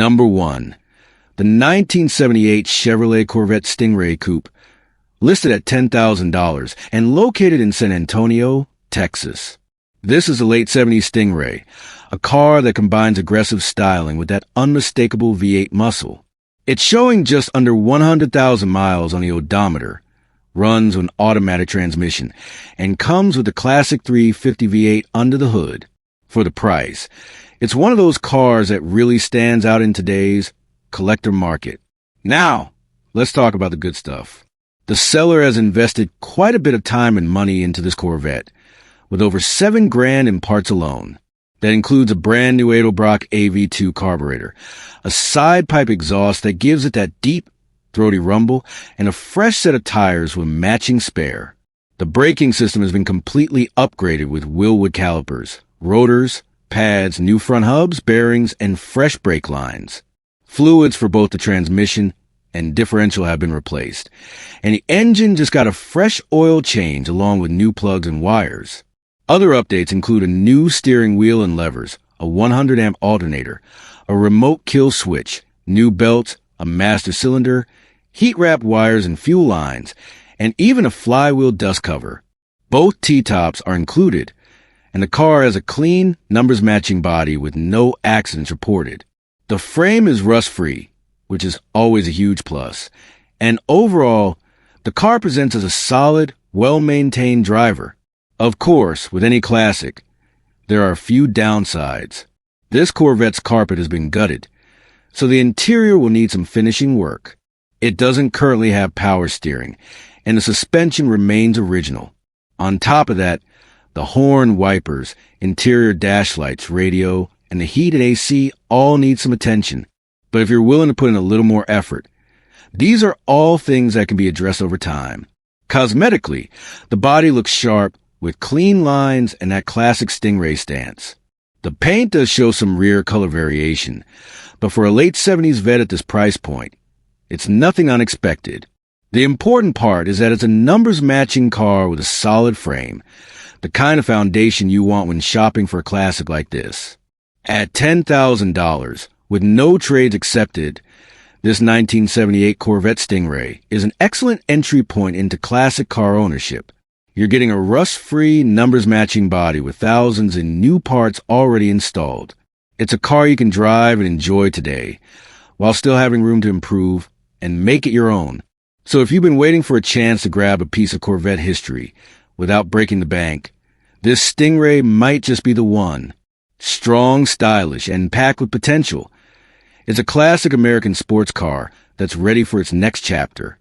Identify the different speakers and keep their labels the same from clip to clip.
Speaker 1: Number 1. The 1978 Chevrolet Corvette Stingray Coupe, listed at $10,000 and located in San Antonio, Texas. This is a late 70s Stingray, a car that combines aggressive styling with that unmistakable V8 muscle. It's showing just under 100,000 miles on the odometer, runs with an automatic transmission, and comes with a classic 350 V8 under the hood. For the price, it's one of those cars that really stands out in today's collector market. Now, let's talk about the good stuff. The seller has invested quite a bit of time and money into this Corvette, with over $7,000 in parts alone. That includes a brand new Edelbrock AV2 carburetor, a side pipe exhaust that gives it that deep, throaty rumble, and a fresh set of tires with matching spare. The braking system has been completely upgraded with Wilwood calipers, rotors, pads, new front hubs, bearings, and fresh brake lines. Fluids for both the transmission and differential have been replaced, and the engine just got a fresh oil change along with new plugs and wires. Other updates include a new steering wheel and levers, a 100-amp alternator, a remote kill switch, new belts, a master cylinder, heat-wrapped wires and fuel lines, and even a flywheel dust cover. Both T-tops are included, and the car has a clean, numbers-matching body with no accidents reported. The frame is rust-free, which is always a huge plus, and overall, the car presents as a solid, well-maintained driver. Of course, with any classic, there are a few downsides. This Corvette's carpet has been gutted, so the interior will need some finishing work. It doesn't currently have power steering, and the suspension remains original. On top of that, the horn, wipers, interior dash lights, radio, and the heat and AC all need some attention. But if you're willing to put in a little more effort, these are all things that can be addressed over time. Cosmetically, the body looks sharp with clean lines and that classic Stingray stance. The paint does show some rear color variation, but for a late 70s Vet at this price point, it's nothing unexpected. The important part is that it's a numbers-matching car with a solid frame, the kind of foundation you want when shopping for a classic like this. At $10,000, with no trades accepted, this 1978 Corvette Stingray is an excellent entry point into classic car ownership. You're getting a rust-free, numbers-matching body with thousands in new parts already installed. It's a car you can drive and enjoy today, while still having room to improve and make it your own. So if you've been waiting for a chance to grab a piece of Corvette history without breaking the bank, this Stingray might just be the one. Strong, stylish, and packed with potential. It's a classic American sports car that's ready for its next chapter.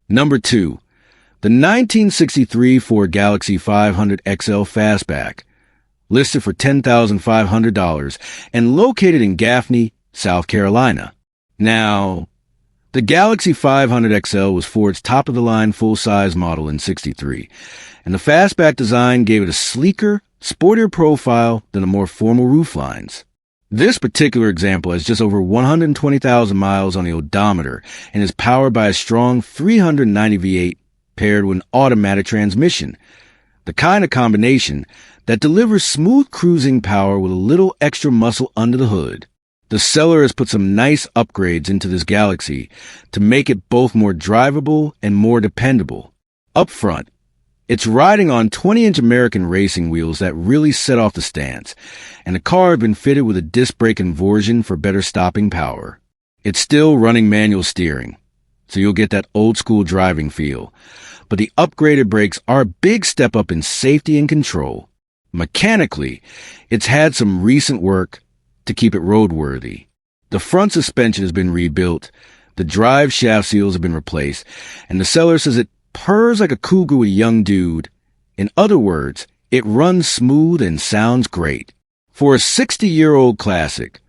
Speaker 1: Number 2. The 1963 Ford Galaxie 500 XL Fastback, listed for $10,500 and located in Gaffney, South Carolina. Now, the Galaxie 500 XL was Ford's top-of-the-line full-size model in '63, and the Fastback design gave it a sleeker, sportier profile than the more formal rooflines. This particular example has just over 120,000 miles on the odometer and is powered by a strong 390 V8 paired with an automatic transmission, the kind of combination that delivers smooth cruising power with a little extra muscle under the hood. The seller has put some nice upgrades into this Galaxie to make it both more drivable and more dependable. Up front, it's riding on 20-inch American racing wheels that really set off the stance, and the car had been fitted with a disc brake inversion for better stopping power. It's still running manual steering, so you'll get that old-school driving feel, but the upgraded brakes are a big step up in safety and control. Mechanically, it's had some recent work to keep it roadworthy. The front suspension has been rebuilt, the drive shaft seals have been replaced, and the seller says it purrs like a cougar with a young dude. In other words, it runs smooth and sounds great. For a 60-year-old classic,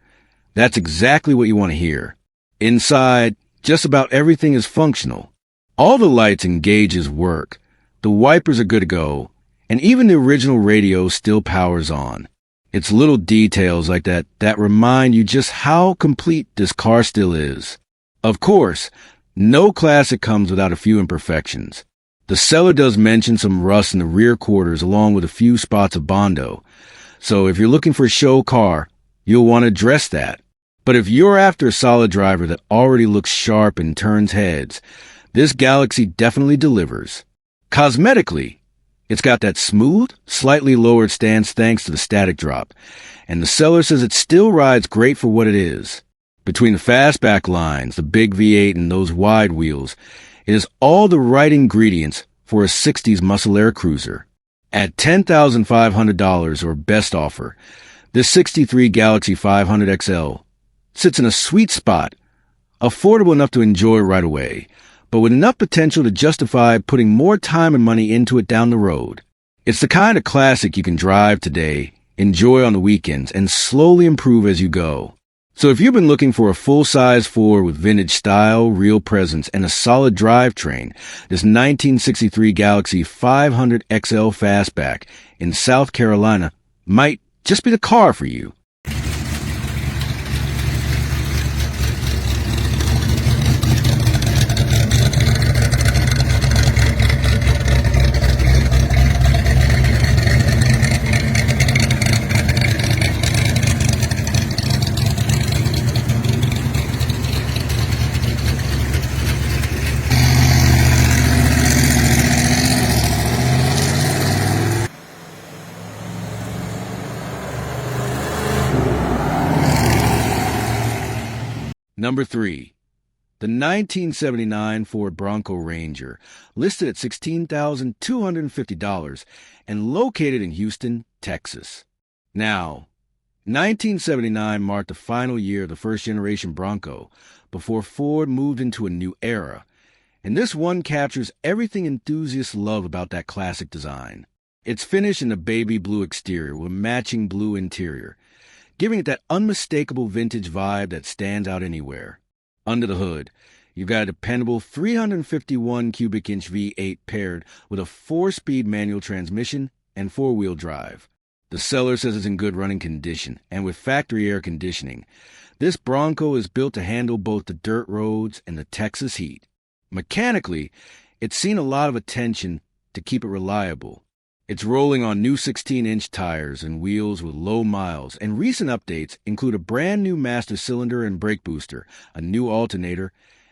Speaker 1: that's exactly what you want to hear. Inside, just about everything is functional. All the lights and gauges work, the wipers are good to go, and even the original radio still powers on. It's little details like that that remind you just how complete this car still is. Of course, no classic comes without a few imperfections. The seller does mention some rust in the rear quarters along with a few spots of Bondo. So if you're looking for a show car, you'll want to address that. But if you're after a solid driver that already looks sharp and turns heads, this Galaxie definitely delivers. Cosmetically, it's got that smooth, slightly lowered stance thanks to the static drop, and the seller says it still rides great for what it is. Between the fastback lines, the big V8, and those wide wheels, it is all the right ingredients for a 60s muscle air cruiser. At $10,500 or best offer, this 63 Galaxie 500 XL sits in a sweet spot, affordable enough to enjoy right away, but with enough potential to justify putting more time and money into it down the road. It's the kind of classic you can drive today, enjoy on the weekends, and slowly improve as you go. So if you've been looking for a full-size Ford with vintage style, real presence, and a solid drivetrain, this 1963 Galaxie 500 XL Fastback in South Carolina might just be the car for you. Number 3. The 1979 Ford Bronco Ranger, listed at $16,250 and located in Houston, Texas. Now, 1979 marked the final year of the first-generation Bronco before Ford moved into a new era, and this one captures everything enthusiasts love about that classic design. It's finished in a baby blue exterior with matching blue interior, giving it that unmistakable vintage vibe that stands out anywhere. Under the hood, you've got a dependable 351 cubic inch V8 paired with a 4-speed manual transmission and 4-wheel drive. The seller says it's in good running condition, and with factory air conditioning, this Bronco is built to handle both the dirt roads and the Texas heat. Mechanically, it's seen a lot of attention to keep it reliable. It's rolling on new 16-inch tires and wheels with low miles, and recent updates include a brand new master cylinder and brake booster, a new alternator,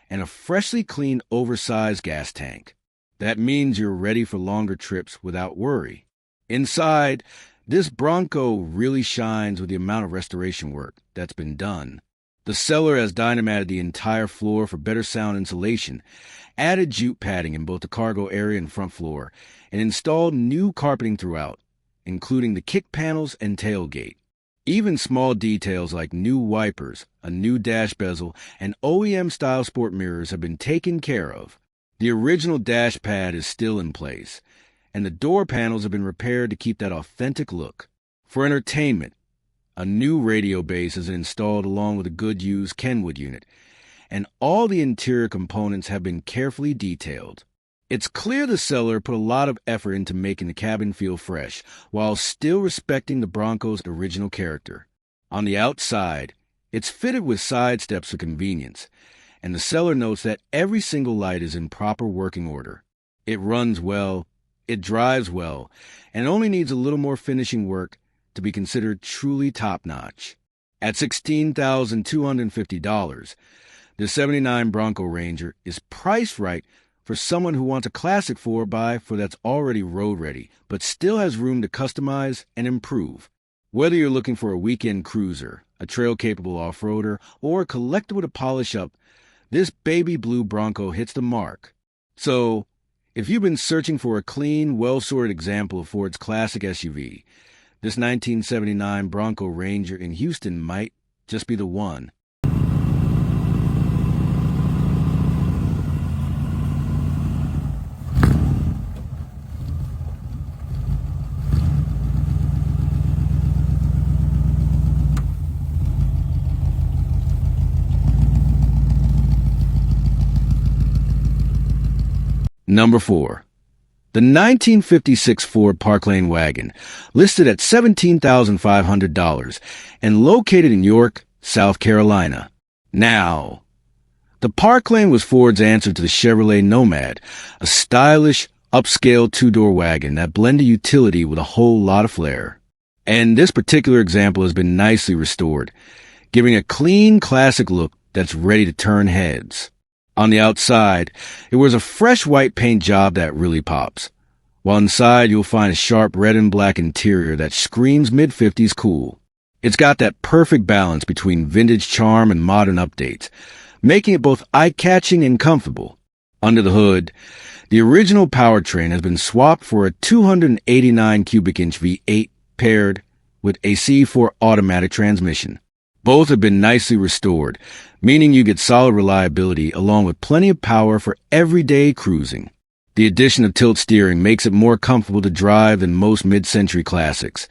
Speaker 1: and a freshly cleaned oversized gas tank. That means you're ready for longer trips without worry. Inside, this Bronco really shines with the amount of restoration work that's been done. The seller has dynamited the entire floor for better sound insulation, added jute padding in both the cargo area and front floor, and installed new carpeting throughout, including the kick panels and tailgate. Even small details like new wipers, a new dash bezel, and OEM-style sport mirrors have been taken care of. The original dash pad is still in place, and the door panels have been repaired to keep that authentic look. For entertainment, a new radio base is installed along with a good-used Kenwood unit, and all the interior components have been carefully detailed. It's clear the seller put a lot of effort into making the cabin feel fresh, while still respecting the Bronco's original character. On the outside, it's fitted with side steps for convenience, and the seller notes that every single light is in proper working order. It runs well, it drives well, and only needs a little more finishing work to be considered truly top-notch. At $16,250, the 79 Bronco Ranger is priced right for someone who wants a classic 4x4 that's already road-ready, but still has room to customize and improve. Whether you're looking for a weekend cruiser, a trail-capable off-roader, or a collectible to polish up, this baby blue Bronco hits the mark. So, if you've been searching for a clean, well-sorted example of Ford's classic SUV, this 1979 Bronco Ranger in Houston might just be the one. Number 4. The 1956 Ford Parklane Wagon, listed at $17,500 and located in York, South Carolina. Now, the Parklane was Ford's answer to the Chevrolet Nomad, a stylish, upscale two-door wagon that blended utility with a whole lot of flair. And this particular example has been nicely restored, giving a clean, classic look that's ready to turn heads. On the outside, it wears a fresh white paint job that really pops, while inside you'll find a sharp red and black interior that screams mid-50s cool. It's got that perfect balance between vintage charm and modern updates, making it both eye-catching and comfortable. Under the hood, the original powertrain has been swapped for a 289 cubic inch V8 paired with a C4 automatic transmission. Both have been nicely restored, meaning you get solid reliability along with plenty of power for everyday cruising. The addition of tilt steering makes it more comfortable to drive than most mid-century classics,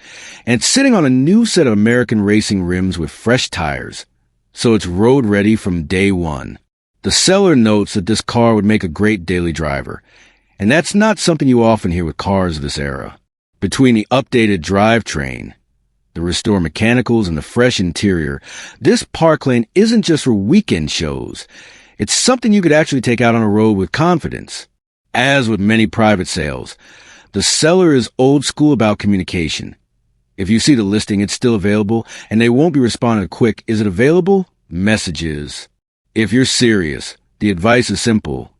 Speaker 1: and it's sitting on a new set of American racing rims with fresh tires, so it's road ready from day one. The seller notes that this car would make a great daily driver, and that's not something you often hear with cars of this era. Between the updated drivetrain, the restored mechanicals, and the fresh interior, this Parklane isn't just for weekend shows. It's something you could actually take out on a road with confidence. As with many private sales, the seller is old school about communication. If you see the listing, it's still available, and they won't be responding quick. Is it available? Messages. If you're serious, the advice is simple.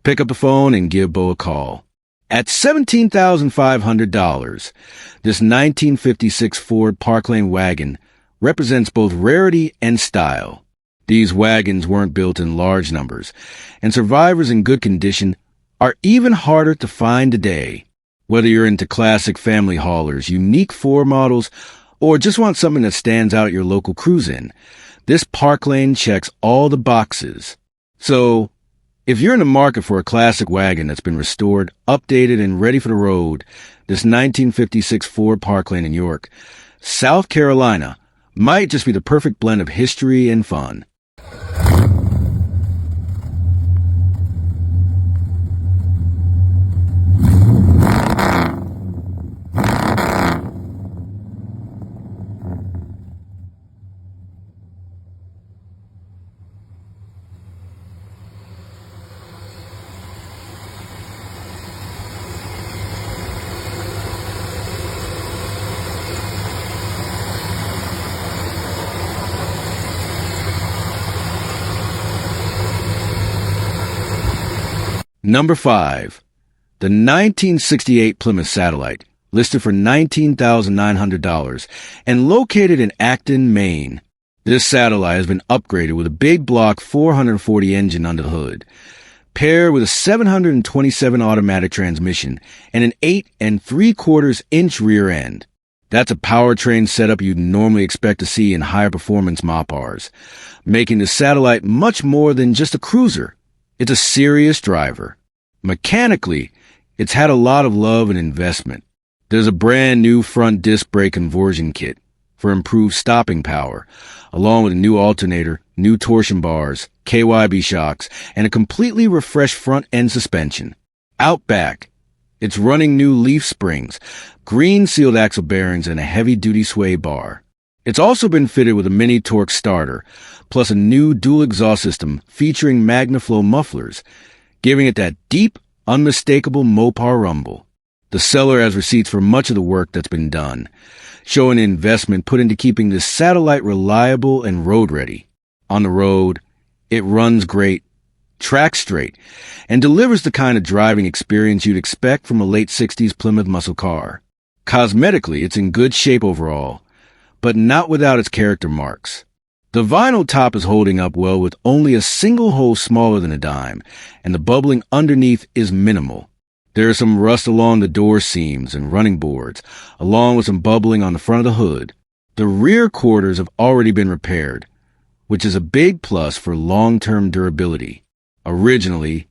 Speaker 1: Pick up the phone and give Bo a call. At $17,500, this 1956 Ford Parklane Wagon represents both rarity and style. These wagons weren't built in large numbers, and survivors in good condition are even harder to find today. Whether you're into classic family haulers, unique Ford models, or just want something that stands out at your local cruise-in, this Parklane checks all the boxes. So, if you're in the market for a classic wagon that's been restored, updated, and ready for the road, this 1956 Ford Parklane in York, South Carolina, might just be the perfect blend of history and fun. Number 5. The 1968 Plymouth Satellite, listed for $19,900 and located in Acton, Maine. This Satellite has been upgraded with a big block 440 engine under the hood, paired with a 727 automatic transmission and an 8 3/4 inch rear end. That's a powertrain setup you'd normally expect to see in higher performance Mopars, making the Satellite much more than just a cruiser. It's a serious driver. Mechanically, it's had a lot of love and investment. There's a brand new front disc brake conversion kit for improved stopping power, along with a new alternator, new torsion bars, KYB shocks, and a completely refreshed front end suspension. Out back, it's running new leaf springs, green sealed axle bearings, and a heavy-duty sway bar. It's also been fitted with a mini torque starter, plus a new dual exhaust system featuring MagnaFlow mufflers, giving it that deep, unmistakable Mopar rumble. The seller has receipts for much of the work that's been done, showing the investment put into keeping this Satellite reliable and road-ready. On the road, it runs great, tracks straight, and delivers the kind of driving experience you'd expect from a late 60s Plymouth muscle car. Cosmetically, it's in good shape overall, but not without its character marks. The vinyl top is holding up well with only a single hole smaller than a dime, and the bubbling underneath is minimal. There is some rust along the door seams and running boards, along with some bubbling on the front of the hood. The rear quarters have already been repaired, which is a big plus for long-term durability. Originally,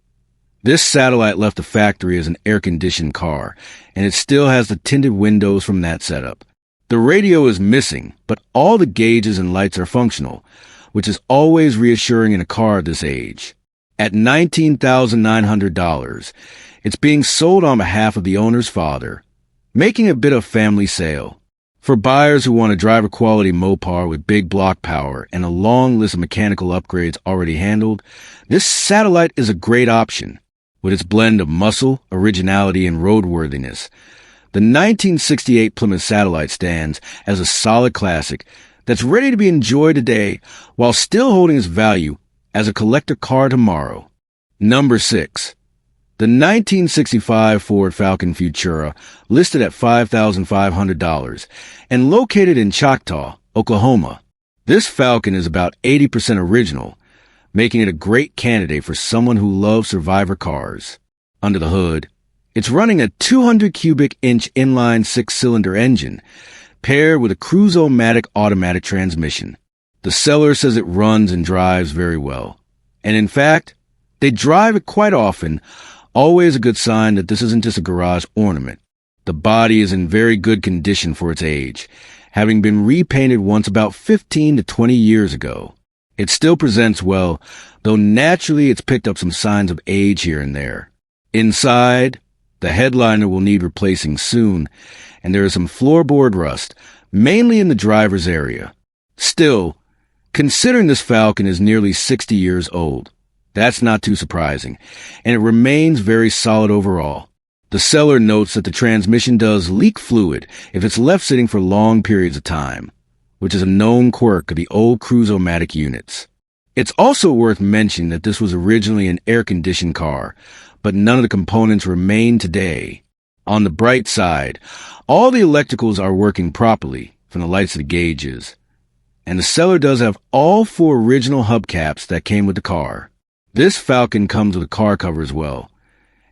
Speaker 1: this Satellite left the factory as an air-conditioned car, and it still has the tinted windows from that setup. The radio is missing, but all the gauges and lights are functional, which is always reassuring in a car this age. At $19,900, it's being sold on behalf of the owner's father, making a bit of family sale. For buyers who want a driver-quality Mopar with big block power and a long list of mechanical upgrades already handled, this Satellite is a great option. With its blend of muscle, originality, and roadworthiness, the 1968 Plymouth Satellite stands as a solid classic that's ready to be enjoyed today while still holding its value as a collector car tomorrow. Number 6. The 1965 Ford Falcon Futura, listed at $5,500 and located in Choctaw, Oklahoma. This Falcon is about 80% original, making it a great candidate for someone who loves survivor cars. Under the hood, it's running a 200 cubic inch inline 6-cylinder engine, paired with a Cruise-O-Matic automatic transmission. The seller says it runs and drives very well. And in fact, they drive it quite often, always a good sign that this isn't just a garage ornament. The body is in very good condition for its age, having been repainted once about 15 to 20 years ago. It still presents well, though naturally it's picked up some signs of age here and there. Inside, the headliner will need replacing soon, and there is some floorboard rust, mainly in the driver's area. Still, considering this Falcon is nearly 60 years old, that's not too surprising, and it remains very solid overall. The seller notes that the transmission does leak fluid if it's left sitting for long periods of time, which is a known quirk of the old Cruise-O-Matic units. It's also worth mentioning that this was originally an air-conditioned car, but none of the components remain today. On the bright side, all the electricals are working properly, from the lights to the gauges, and the seller does have all 4 original hubcaps that came with the car. This Falcon comes with a car cover as well,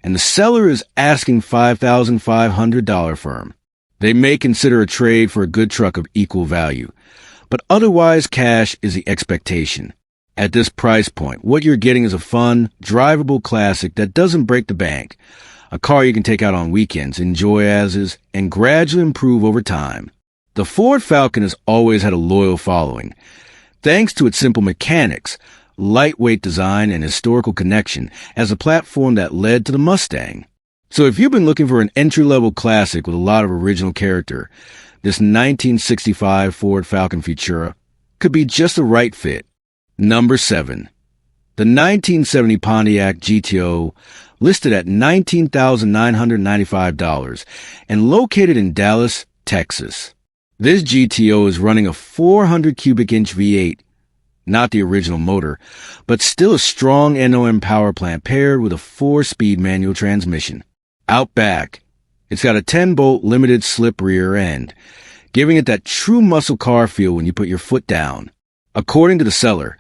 Speaker 1: and the seller is asking $5,500 for him. They may consider a trade for a good truck of equal value, but otherwise cash is the expectation. At this price point, what you're getting is a fun, drivable classic that doesn't break the bank, a car you can take out on weekends, enjoy as is, and gradually improve over time. The Ford Falcon has always had a loyal following, thanks to its simple mechanics, lightweight design, and historical connection as a platform that led to the Mustang. So if you've been looking for an entry-level classic with a lot of original character, this 1965 Ford Falcon Futura could be just the right fit. Number 7. The 1970 Pontiac GTO, listed at $19,995 and located in Dallas, Texas. This GTO is running a 400 cubic inch V8, not the original motor, but still a strong NOM power plant paired with a 4-speed manual transmission. Out back, it's got a 10-bolt limited slip rear end, giving it that true muscle car feel when you put your foot down. According to the seller,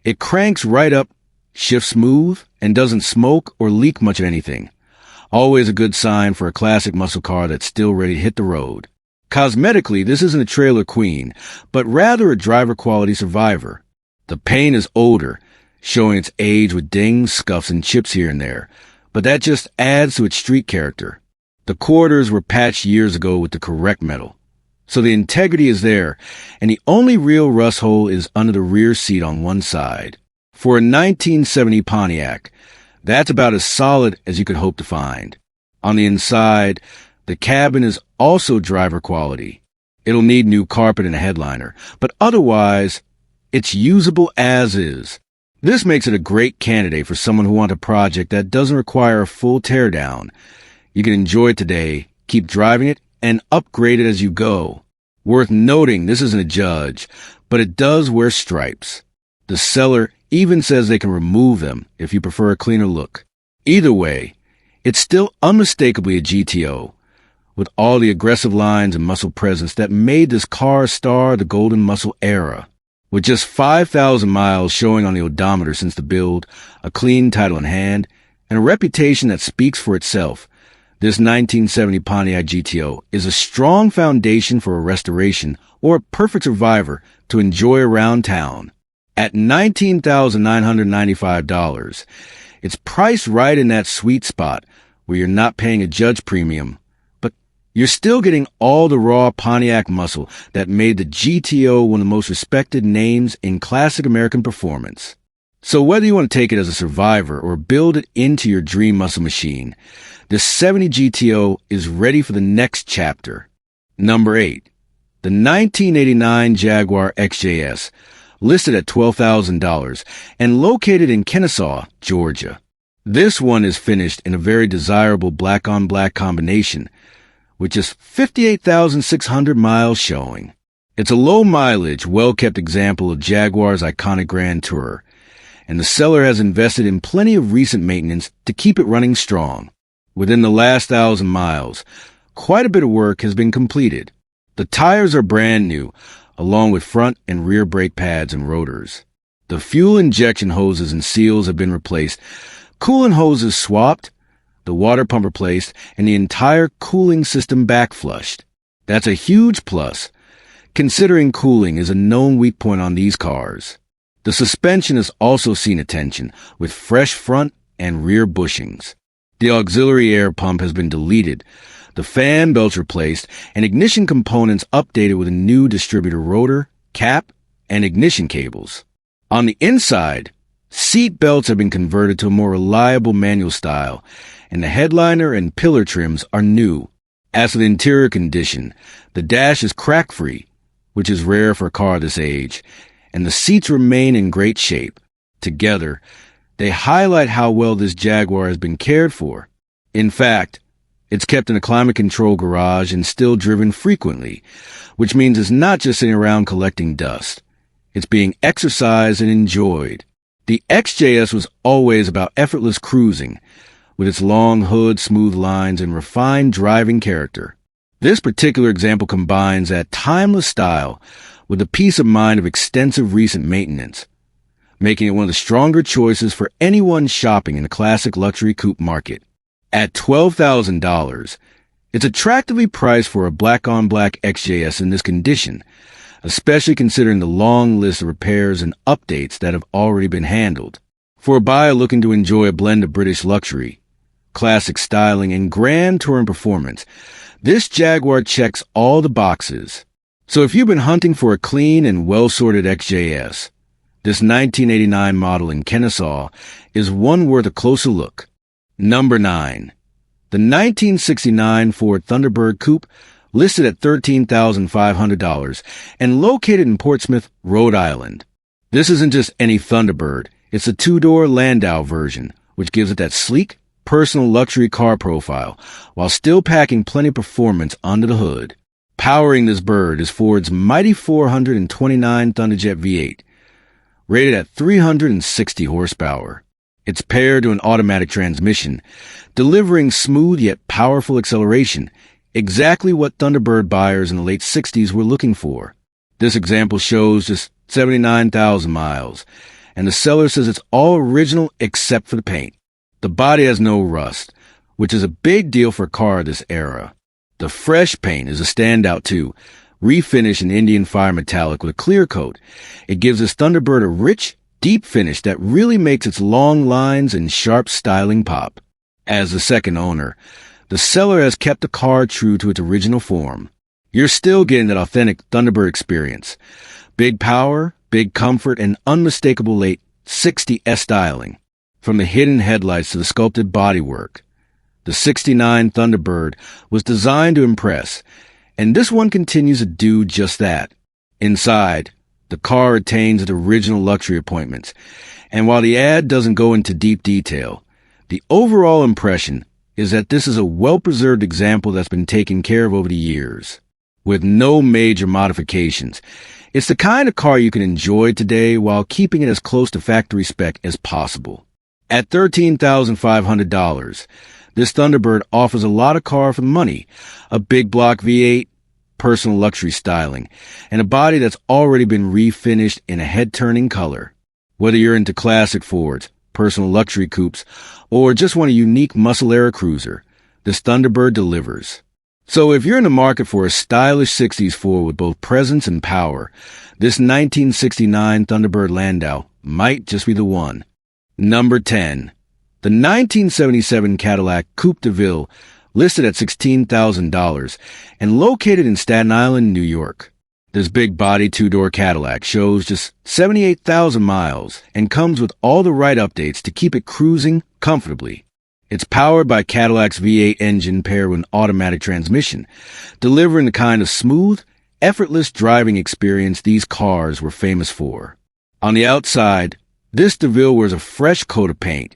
Speaker 1: it cranks right up, shifts smooth, and doesn't smoke or leak much of anything. Always a good sign for a classic muscle car that's still ready to hit the road. Cosmetically, this isn't a trailer queen, but rather a driver-quality survivor. The paint is older, showing its age with dings, scuffs, and chips here and there, but that just adds to its street character. The quarters were patched years ago with the correct metal, so the integrity is there, and the only real rust hole is under the rear seat on one side. For a 1970 Pontiac, that's about as solid as you could hope to find. On the inside, the cabin is also driver quality. It'll need new carpet and a headliner, but otherwise, it's usable as is. This makes it a great candidate for someone who wants a project that doesn't require a full teardown. You can enjoy it today, keep driving it, and upgrade it as you go. Worth noting, this isn't a judge, but it does wear stripes. The seller even says they can remove them if you prefer a cleaner look. Either way, it's still unmistakably a GTO, with all the aggressive lines and muscle presence that made this car star the golden muscle era. With just 5,000 miles showing on the odometer since the build, a clean title in hand, and a reputation that speaks for itself, This 1970 Pontiac GTO is a strong foundation for a restoration or a perfect survivor to enjoy around town. At $19,995, it's priced right in that sweet spot where you're not paying a judge premium, but you're still getting all the raw Pontiac muscle that made the GTO one of the most respected names in classic American performance. So whether you want to take it as a survivor or build it into your dream muscle machine, this 70 GTO is ready for the next chapter. Number 8. The 1989 Jaguar XJS, listed at $12,000 and located in Kennesaw, Georgia. This one is finished in a very desirable black-on-black combination, with just 58,600 miles showing. It's a low-mileage, well-kept example of Jaguar's iconic Grand Tourer, and the seller has invested in plenty of recent maintenance to keep it running strong. Within the last 1,000 miles, quite a bit of work has been completed. The tires are brand new, along with front and rear brake pads and rotors. The fuel injection hoses and seals have been replaced, coolant hoses swapped, the water pump replaced, and the entire cooling system backflushed. That's a huge plus, considering cooling is a known weak point on these cars. The suspension has also seen attention, with fresh front and rear bushings. The auxiliary air pump has been deleted, the fan belts replaced, and ignition components updated with a new distributor rotor, cap, and ignition cables. On the inside, seat belts have been converted to a more reliable manual style, and the headliner and pillar trims are new. As for the interior condition, the dash is crack-free, which is rare for a car this age, and the seats remain in great shape. Together, they highlight how well this Jaguar has been cared for. In fact, it's kept in a climate-controlled garage and still driven frequently, which means it's not just sitting around collecting dust. It's being exercised and enjoyed. The XJS was always about effortless cruising, with its long hood, smooth lines, and refined driving character. This particular example combines that timeless style with the peace of mind of extensive recent maintenance, making it one of the stronger choices for anyone shopping in the classic luxury coupe market. At $12,000, it's attractively priced for a black-on-black XJS in this condition, especially considering the long list of repairs and updates that have already been handled. For a buyer looking to enjoy a blend of British luxury, classic styling, and grand touring performance, this Jaguar checks all the boxes. So if you've been hunting for a clean and well-sorted XJS, this 1989 model in Kennesaw is one worth a closer look. Number 9. The 1969 Ford Thunderbird Coupe, listed at $13,500 and located in Portsmouth, Rhode Island. This isn't just any Thunderbird, it's a two-door Landau version, which gives it that sleek, personal luxury car profile, while still packing plenty of performance under the hood. Powering this bird is Ford's mighty 429 Thunderjet V8, rated at 360 horsepower. It's paired to an automatic transmission, delivering smooth yet powerful acceleration, exactly what Thunderbird buyers in the late 60s were looking for. This example shows just 79,000 miles, and the seller says it's all original except for the paint. The body has no rust, which is a big deal for a car of this era. The fresh paint is a standout too, refinished in Indian Fire Metallic with a clear coat. It gives this Thunderbird a rich, deep finish that really makes its long lines and sharp styling pop. As the second owner, the seller has kept the car true to its original form. You're still getting that authentic Thunderbird experience. Big power, big comfort, and unmistakable late 60s styling. From the hidden headlights to the sculpted bodywork, the 69 Thunderbird was designed to impress, and this one continues to do just that. Inside, the car retains its original luxury appointments, and while the ad doesn't go into deep detail, the overall impression is that this is a well-preserved example that's been taken care of over the years, with no major modifications. It's the kind of car you can enjoy today while keeping it as close to factory spec as possible. At $13,500, this Thunderbird offers a lot of car for the money, a big block V8, personal luxury styling, and a body that's already been refinished in a head-turning color. Whether you're into classic Fords, personal luxury coupes, or just want a unique muscle-era cruiser, this Thunderbird delivers. So if you're in the market for a stylish 60s Ford with both presence and power, this 1969 Thunderbird Landau might just be the one. Number 10. The 1977 Cadillac Coupe de Ville, listed at $16,000 and located in Staten Island, New York. This big-body two-door Cadillac shows just 78,000 miles and comes with all the right updates to keep it cruising comfortably. It's powered by Cadillac's V8 engine paired with an automatic transmission, delivering the kind of smooth, effortless driving experience these cars were famous for. On the outside, this DeVille wears a fresh coat of paint,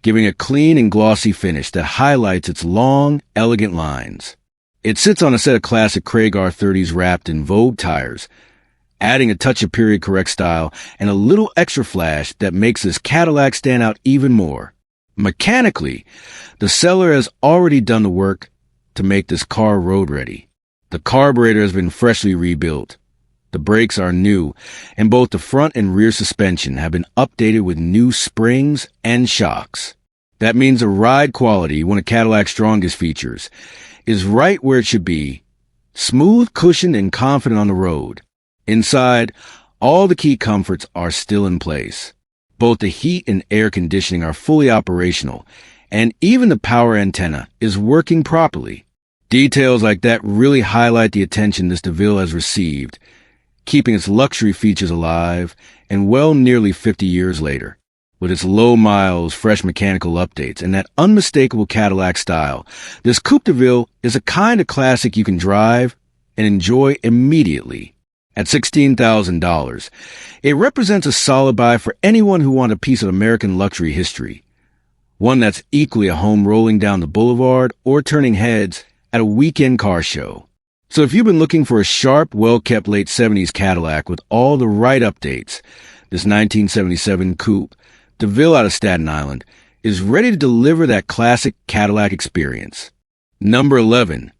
Speaker 1: giving a clean and glossy finish that highlights its long, elegant lines. It sits on a set of classic Craig R30s wrapped in Vogue tires, adding a touch of period-correct style and a little extra flash that makes this Cadillac stand out even more. Mechanically, the seller has already done the work to make this car road-ready. The carburetor has been freshly rebuilt. The brakes are new, and both the front and rear suspension have been updated with new springs and shocks. That means the ride quality, one of Cadillac's strongest features, is right where it should be, smooth, cushioned, and confident on the road. Inside, all the key comforts are still in place. Both the heat and air conditioning are fully operational, and even the power antenna is working properly. Details like that really highlight the attention this DeVille has received, keeping its luxury features alive and well nearly 50 years later. With its low miles, fresh mechanical updates, and that unmistakable Cadillac style, this Coupe de Ville is a kind of classic you can drive and enjoy immediately. At $16,000, it represents a solid buy for anyone who wants a piece of American luxury history. One that's equally a home rolling down the boulevard or turning heads at a weekend car show. So if you've been looking for a sharp, well-kept late 70s Cadillac with all the right updates, this 1977 Coupe, DeVille out of Staten Island, is ready to deliver that classic Cadillac experience. Number 11.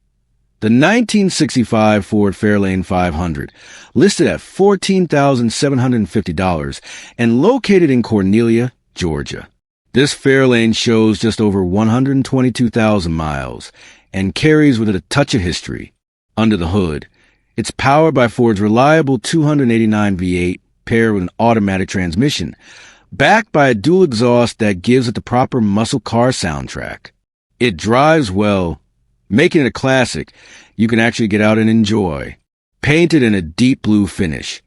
Speaker 1: The 1965 Ford Fairlane 500, listed at $14,750 and located in Cornelia, Georgia. This Fairlane shows just over 122,000 miles and carries with it a touch of history. Under the hood, it's powered by Ford's reliable 289 V8 paired with an automatic transmission, backed by a dual exhaust that gives it the proper muscle car soundtrack. It drives well, making it a classic you can actually get out and enjoy. Painted in a deep blue finish,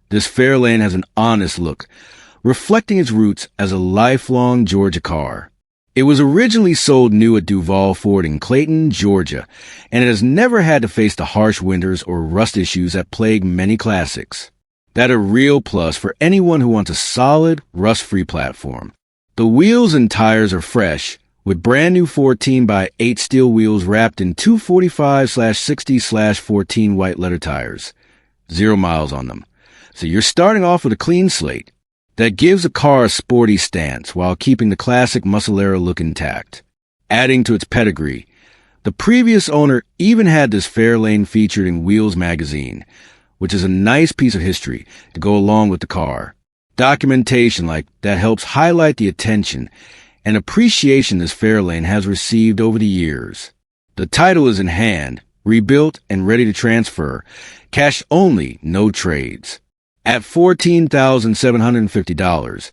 Speaker 1: this Fairlane has an honest look, reflecting its roots as a lifelong Georgia car. It was originally sold new at Duval Ford in Clayton, Georgia, and it has never had to face the harsh winters or rust issues that plague many classics. That's a real plus for anyone who wants a solid, rust-free platform. The wheels and tires are fresh, with brand new 14x8 steel wheels wrapped in 245/60/14 white letter tires. 0 miles on them. So you're starting off with a clean slate that gives the car a sporty stance while keeping the classic Mussolera look intact. Adding to its pedigree, the previous owner even had this Fairlane featured in Wheels magazine, which is a nice piece of history to go along with the car. Documentation like that helps highlight the attention and appreciation this Fairlane has received over the years. The title is in hand, rebuilt and ready to transfer, cash only, no trades. At $14,750,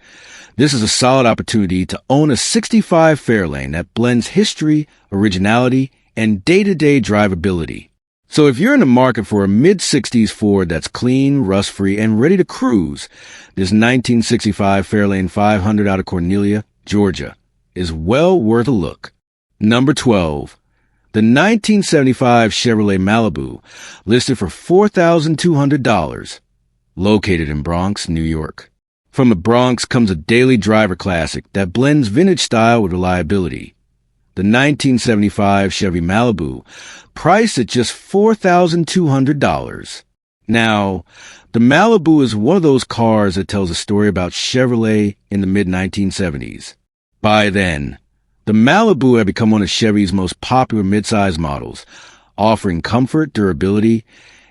Speaker 1: this is a solid opportunity to own a 65 Fairlane that blends history, originality, and day-to-day drivability. So if you're in the market for a mid-60s Ford that's clean, rust-free, and ready to cruise, this 1965 Fairlane 500 out of Cornelia, Georgia, is well worth a look. Number 12. The 1975 Chevrolet Malibu, listed for $4,200, located in Bronx, New York. From the Bronx comes a daily driver classic that blends vintage style with reliability. The 1975 Chevy Malibu, priced at just $4,200. Now, the Malibu is one of those cars that tells a story about Chevrolet in the mid-1970s. By then, the Malibu had become one of Chevy's most popular midsize models, offering comfort, durability,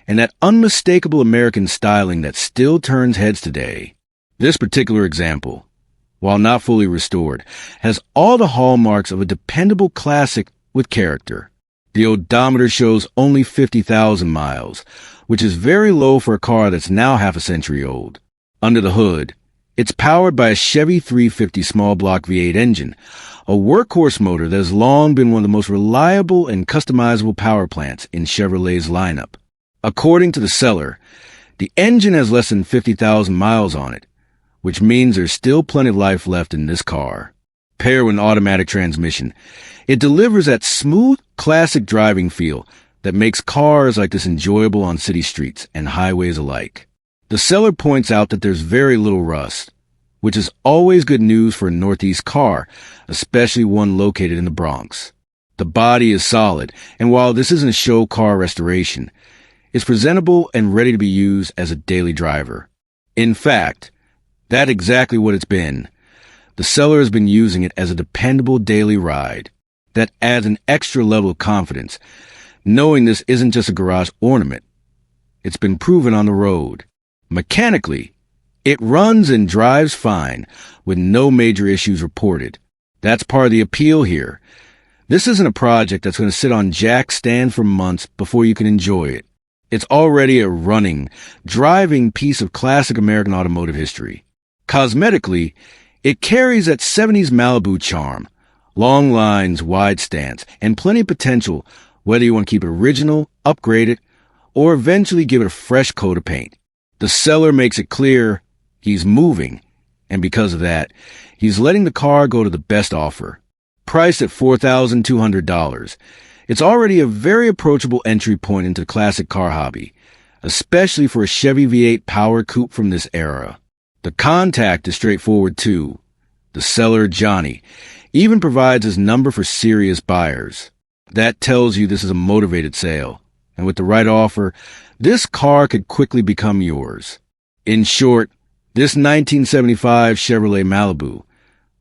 Speaker 1: and that unmistakable American styling that still turns heads today. This particular example, while not fully restored, has all the hallmarks of a dependable classic with character. The odometer shows only 50,000 miles, which is very low for a car that's now half a century old. Under the hood, it's powered by a Chevy 350 small block V8 engine, a workhorse motor that has long been one of the most reliable and customizable power plants in Chevrolet's lineup. According to the seller, the engine has less than 50,000 miles on it, which means there's still plenty of life left in this car. Paired with an automatic transmission, it delivers that smooth, classic driving feel that makes cars like this enjoyable on city streets and highways alike. The seller points out that there's very little rust, which is always good news for a Northeast car, especially one located in the Bronx. The body is solid, and while this isn't a show car restoration, it's presentable and ready to be used as a daily driver. In fact, that's exactly what it's been. The seller has been using it as a dependable daily ride. That adds an extra level of confidence, knowing this isn't just a garage ornament. It's been proven on the road. Mechanically, it runs and drives fine, with no major issues reported. That's part of the appeal here. This isn't a project that's going to sit on jack stand for months before you can enjoy it. It's already a running, driving piece of classic American automotive history. Cosmetically, it carries that 70s Malibu charm, long lines, wide stance, and plenty of potential whether you want to keep it original, upgrade it, or eventually give it a fresh coat of paint. The seller makes it clear he's moving, and because of that, he's letting the car go to the best offer. Priced at $4,200, it's already a very approachable entry point into the classic car hobby, especially for a Chevy V8 power coupe from this era. The contact is straightforward too. The seller, Johnny, even provides his number for serious buyers. That tells you this is a motivated sale, and with the right offer, this car could quickly become yours. In short, this 1975 Chevrolet Malibu,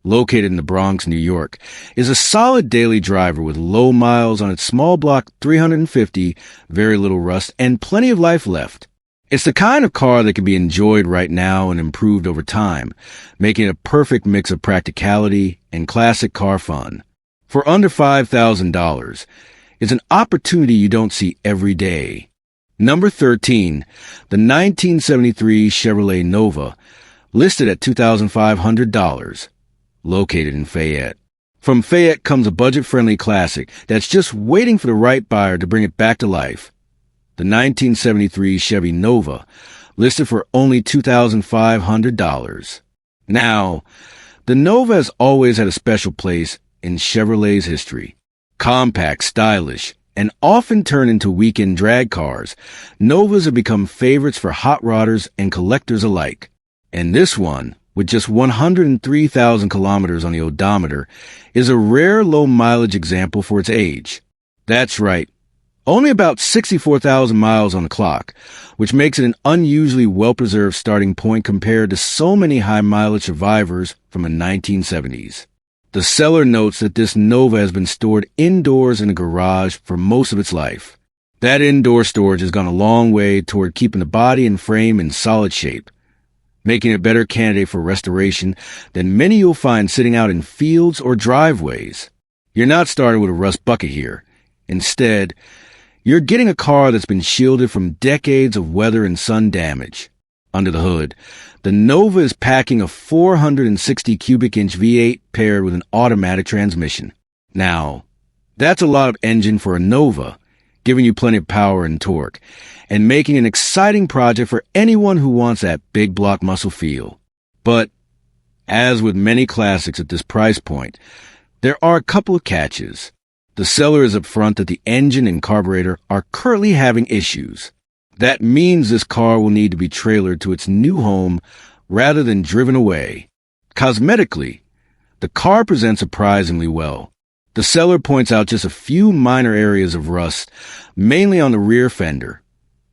Speaker 1: located in the Bronx, New York, is a solid daily driver with low miles on its small block 350, very little rust, and plenty of life left. It's the kind of car that can be enjoyed right now and improved over time, making it a perfect mix of practicality and classic car fun. For under $5,000, it's an opportunity you don't see every day. Number 13, the 1973 Chevrolet Nova, listed at $2,500, located in Fayette. From Fayette comes a budget-friendly classic that's just waiting for the right buyer to bring it back to life. The 1973 Chevy Nova, listed for only $2,500. Now, the Nova has always had a special place in Chevrolet's history. Compact, stylish, and often turn into weekend drag cars, Novas have become favorites for hot rodders and collectors alike. And this one, with just 103,000 kilometers on the odometer, is a rare low-mileage example for its age. That's right, only about 64,000 miles on the clock, which makes it an unusually well-preserved starting point compared to so many high-mileage survivors from the 1970s. The seller notes that this Nova has been stored indoors in a garage for most of its life. That indoor storage has gone a long way toward keeping the body and frame in solid shape, making it a better candidate for restoration than many you'll find sitting out in fields or driveways. You're not starting with a rust bucket here. Instead, you're getting a car that's been shielded from decades of weather and sun damage. Under the hood, the Nova is packing a 460 cubic inch V8 paired with an automatic transmission. Now, that's a lot of engine for a Nova, giving you plenty of power and torque, and making an exciting project for anyone who wants that big block muscle feel. But, as with many classics at this price point, there are a couple of catches. The seller is upfront that the engine and carburetor are currently having issues. That means this car will need to be trailered to its new home rather than driven away. Cosmetically, the car presents surprisingly well. The seller points out just a few minor areas of rust, mainly on the rear fender,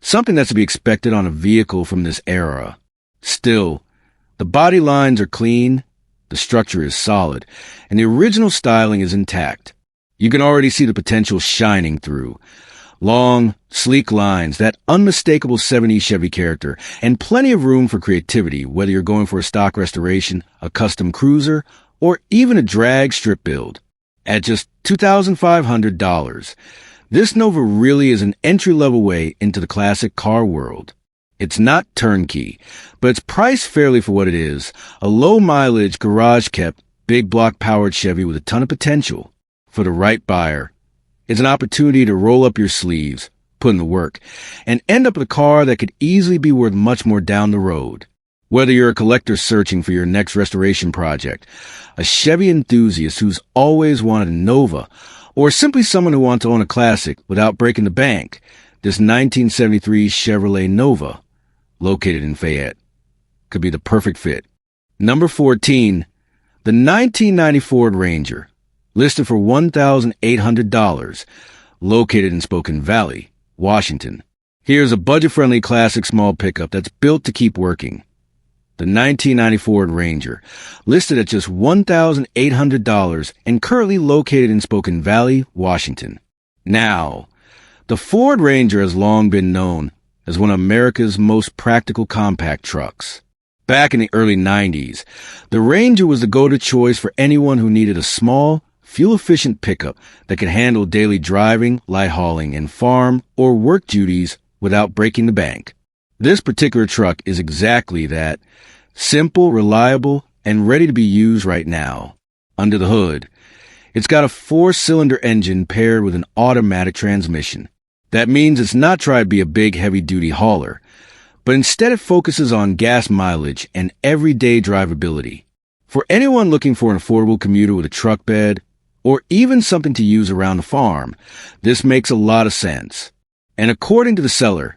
Speaker 1: something that's to be expected on a vehicle from this era. Still, the body lines are clean, the structure is solid, and the original styling is intact. You can already see the potential shining through. Long, sleek lines, that unmistakable 70s Chevy character, and plenty of room for creativity, whether you're going for a stock restoration, a custom cruiser, or even a drag strip build. At just $2,500, this Nova really is an entry-level way into the classic car world. It's not turnkey, but it's priced fairly for what it is, a low-mileage, garage-kept, big-block-powered Chevy with a ton of potential. For the right buyer, it's an opportunity to roll up your sleeves, put in the work, and end up with a car that could easily be worth much more down the road. Whether you're a collector searching for your next restoration project, a Chevy enthusiast who's always wanted a Nova, or simply someone who wants to own a classic without breaking the bank, this 1973 Chevrolet Nova, located in Fayette, could be the perfect fit. Number 14, the 1990 Ford Ranger, listed for $1,800, located in Spokane Valley, Washington. Here's a budget-friendly classic small pickup that's built to keep working. The 1990 Ford Ranger, listed at just $1,800 and currently located in Spokane Valley, Washington. Now, the Ford Ranger has long been known as one of America's most practical compact trucks. Back in the early 90s, the Ranger was the go-to choice for anyone who needed a small, fuel-efficient pickup that could handle daily driving, light hauling, and farm or work duties without breaking the bank. This particular truck is exactly that, simple, reliable, and ready to be used right now. Under the hood, it's got a 4-cylinder engine paired with an automatic transmission. That means it's not trying to be a big, heavy-duty hauler, but instead it focuses on gas mileage and everyday drivability. For anyone looking for an affordable commuter with a truck bed, or even something to use around the farm, this makes a lot of sense. And according to the seller,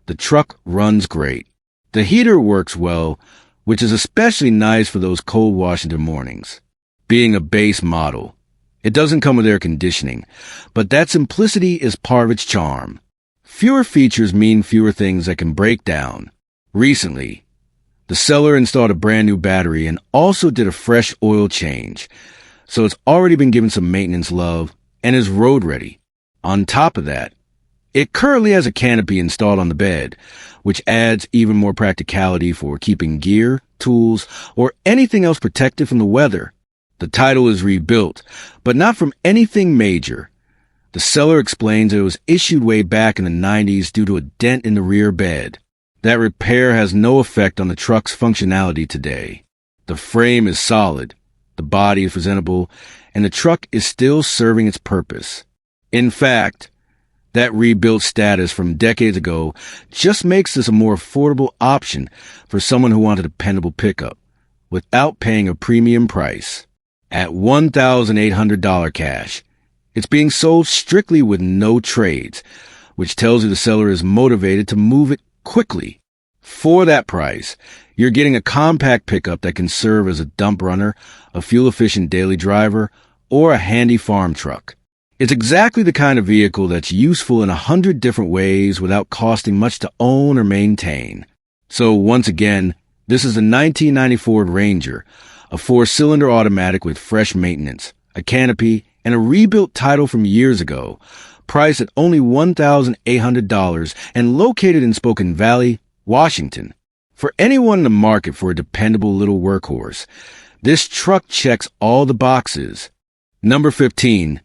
Speaker 1: the truck runs great. The heater works well, which is especially nice for those cold Washington mornings. Being a base model, it doesn't come with air conditioning, but that simplicity is part of its charm. Fewer features mean fewer things that can break down. Recently, the seller installed a brand new battery and also did a fresh oil change, so it's already been given some maintenance love and is road ready. On top of that, it currently has a canopy installed on the bed, which adds even more practicality for keeping gear, tools, or anything else protected from the weather. The title is rebuilt, but not from anything major. The seller explains it was issued way back in the 90s due to a dent in the rear bed. That repair has no effect on the truck's functionality today. The frame is solid, the body is presentable, and the truck is still serving its purpose. In fact, that rebuilt status from decades ago just makes this a more affordable option for someone who wants a dependable pickup without paying a premium price. At $1,800 cash, it's being sold strictly with no trades, which tells you the seller is motivated to move it quickly. For that price, you're getting a compact pickup that can serve as a dump runner, a fuel-efficient daily driver, or a handy farm truck. It's exactly the kind of vehicle that's useful in 100 different ways without costing much to own or maintain. So once again, this is the 1990 Ford Ranger, a 4-cylinder automatic with fresh maintenance, a canopy, and a rebuilt title from years ago, priced at only $1,800 and located in Spokane Valley, Washington. For anyone in the market for a dependable little workhorse, this truck checks all the boxes. Number 15.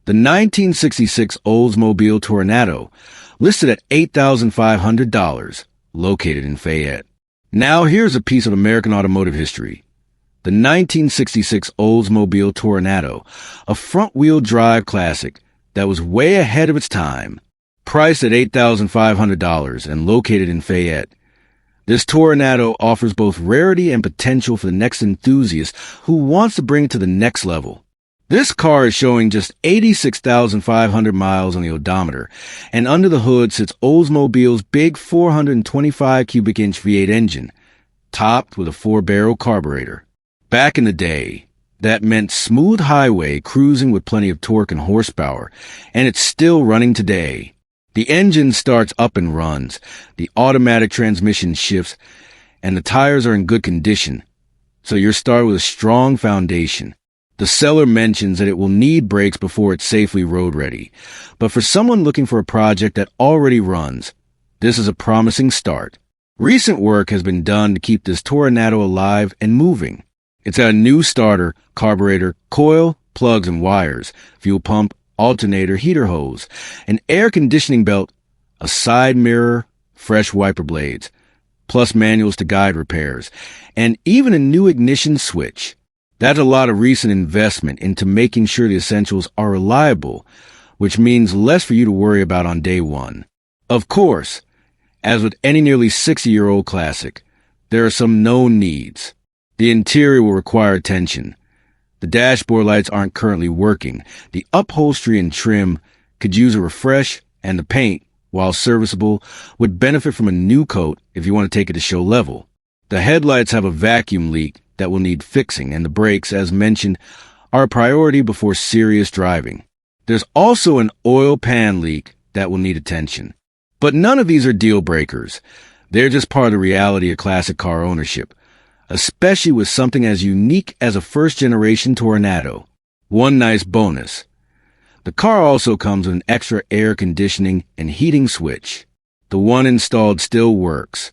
Speaker 1: The 1966 Oldsmobile Toronado, listed at $8,500, located in Fayette. Now here's a piece of American automotive history. The 1966 Oldsmobile Toronado, a front-wheel drive classic that was way ahead of its time. Priced at $8,500 and located in Fayette, this Toronado offers both rarity and potential for the next enthusiast who wants to bring it to the next level. This car is showing just 86,500 miles on the odometer, and under the hood sits Oldsmobile's big 425 cubic inch V8 engine, topped with a 4-barrel carburetor. Back in the day, that meant smooth highway cruising with plenty of torque and horsepower, and it's still running today. The engine starts up and runs, the automatic transmission shifts, and the tires are in good condition, so you're started with a strong foundation. The seller mentions that it will need brakes before it's safely road ready, but for someone looking for a project that already runs, this is a promising start. Recent work has been done to keep this Toronado alive and moving. It's got a new starter, carburetor, coil, plugs and wires, fuel pump, alternator, heater hose, an air conditioning belt, a side mirror, fresh wiper blades, plus manuals to guide repairs, and even a new ignition switch. That's a lot of recent investment into making sure the essentials are reliable, which means less for you to worry about on day one. Of course, as with any nearly 60-year-old classic, there are some known needs. The interior will require attention. The dashboard lights aren't currently working. The upholstery and trim could use a refresh, and the paint, while serviceable, would benefit from a new coat if you want to take it to show level. The headlights have a vacuum leak that will need fixing, and the brakes, as mentioned, are a priority before serious driving. There's also an oil pan leak that will need attention. But none of these are deal breakers. They're just part of the reality of classic car ownership, especially with something as unique as a first-generation Toronado. One nice bonus: the car also comes with an extra air conditioning and heating switch. The one installed still works,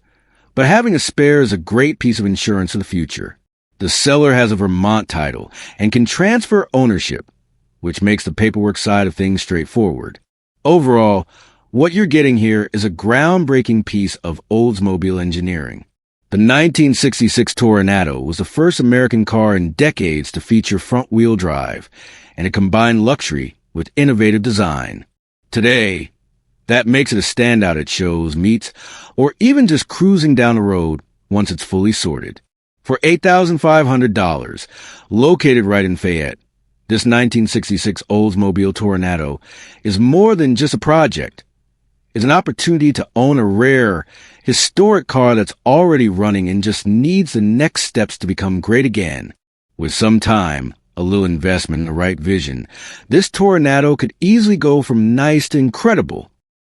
Speaker 1: but having a spare is a great piece of insurance for the future. The seller has a Vermont title and can transfer ownership, which makes the paperwork side of things straightforward. Overall, what you're getting here is a groundbreaking piece of Oldsmobile engineering. The 1966 Toronado was the first American car in decades to feature front-wheel drive, and it combined luxury with innovative design. Today, that makes it a standout at shows, meets, or even just cruising down the road once it's fully sorted. For $8,500, located right in Fayette, this 1966 Oldsmobile Toronado is more than just a project. It's an opportunity to own a rare, historic car that's already running and just needs the next steps to become great again. With some time, a little investment, and the right vision, this Toronado could easily go from nice to incredible